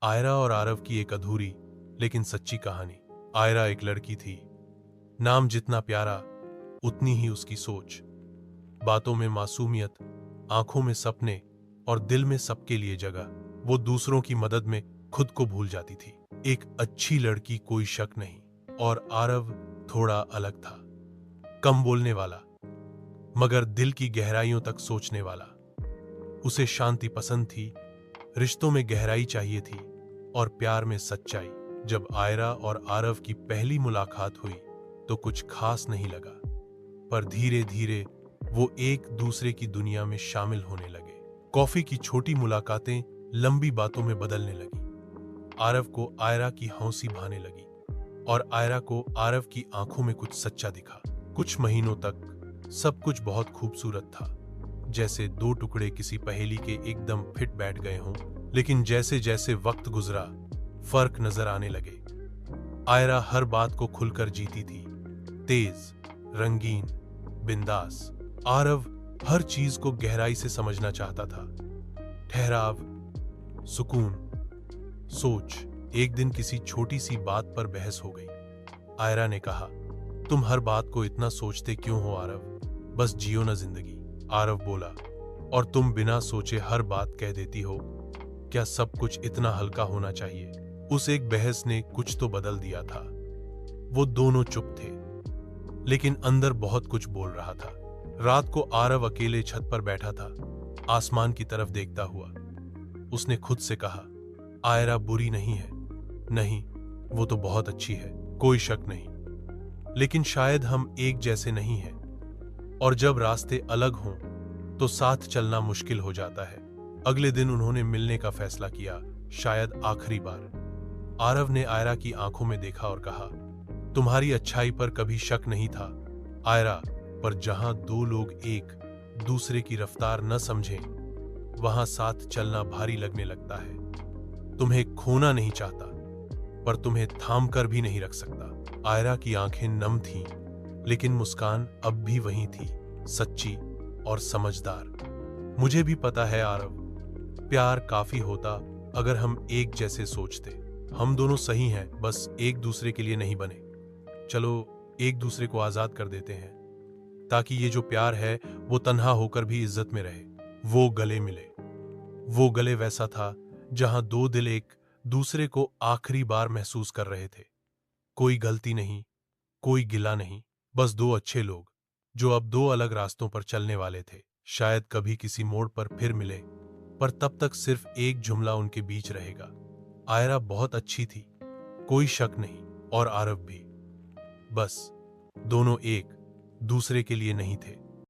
आयरा और आरव की एक अधूरी लेकिन सच्ची कहानी। आयरा एक लड़की थी। नाम जितना प्यारा उतनी ही उसकी सोच। बातों में मासूमियत, आंखों में सपने और दिल में सबके लिए जगह। वो दूसरों की मदद में खुद को भूल जाती थी। एक अच्छी लड़की, कोई शक नहीं। और आरव थोड़ा अलग था। कम बोलने वाला मगर दिल की गहराइयों तक सोचने वाला। उसे शांति पसंद थी, रिश्तों में गहराई चाहिए थी और प्यार में सच्चाई। जब आयरा और आरव की पहली मुलाकात हुई तो कुछ खास नहीं लगा, पर धीरे धीरे वो एक दूसरे की दुनिया में शामिल होने लगे। कॉफी की छोटी मुलाकातें लंबी बातों में बदलने लगी। आरव को आयरा की हंसी भाने लगी और आयरा को आरव की आंखों में कुछ सच्चा दिखा। कुछ महीनों तक सब कुछ बहुत खूबसूरत था, जैसे दो टुकड़े किसी पहेली के एकदम फिट बैठ गए हों। लेकिन जैसे जैसे वक्त गुजरा, फर्क नजर आने लगे। आयरा हर बात को खुलकर जीती थी, तेज, रंगीन, बिंदास। आरव हर चीज को गहराई से समझना चाहता था। ठहराव, सुकून, सोच। एक दिन किसी छोटी सी बात पर बहस हो गई। आयरा ने कहा, तुम हर बात को इतना सोचते क्यों हो आरव? बस जियो ना जिंदगी। आरव बोला, और तुम बिना सोचे हर बात कह देती हो। क्या सब कुछ इतना हल्का होना चाहिए? उस एक बहस ने कुछ तो बदल दिया था। वो दोनों चुप थे, लेकिन अंदर बहुत कुछ बोल रहा था। रात को आरव अकेले छत पर बैठा था, आसमान की तरफ देखता हुआ। उसने खुद से कहा, आयरा बुरी नहीं है। नहीं, वो तो बहुत अच्छी है, कोई शक नहीं। लेकिन शायद हम एक जैसे नहीं हैं, और जब रास्ते अलग हों तो साथ चलना मुश्किल हो जाता है। अगले दिन उन्होंने मिलने का फैसला किया, शायद आखिरी बार। आरव ने आयरा की आंखों में देखा और कहा, तुम्हारी अच्छाई पर कभी शक नहीं था आयरा, पर जहां दो लोग एक दूसरे की रफ्तार न समझें, वहां साथ चलना भारी लगने लगता है। तुम्हें खोना नहीं चाहता, पर तुम्हें थाम कर भी नहीं रख सकता। आयरा की आंखें नम थीं, लेकिन मुस्कान अब भी वही थी, सच्ची और समझदार। मुझे भी पता है आरव, प्यार काफी होता अगर हम एक जैसे सोचते। हम दोनों सही हैं, बस एक दूसरे के लिए नहीं बने। चलो एक दूसरे को आजाद कर देते हैं, ताकि ये जो प्यार है वो तन्हा होकर भी इज्जत में रहे। वो गले मिले। वो गले वैसा था जहां दो दिल एक दूसरे को आखिरी बार महसूस कर रहे थे। कोई गलती नहीं, कोई गिला नहीं, बस दो अच्छे लोग जो अब दो अलग रास्तों पर चलने वाले थे। शायद कभी किसी मोड़ पर फिर मिले, पर तब तक सिर्फ एक जुमला उनके बीच रहेगा, आयरा बहुत अच्छी थी, कोई शक नहीं, और आरव भी। बस दोनों एक दूसरे के लिए नहीं थे।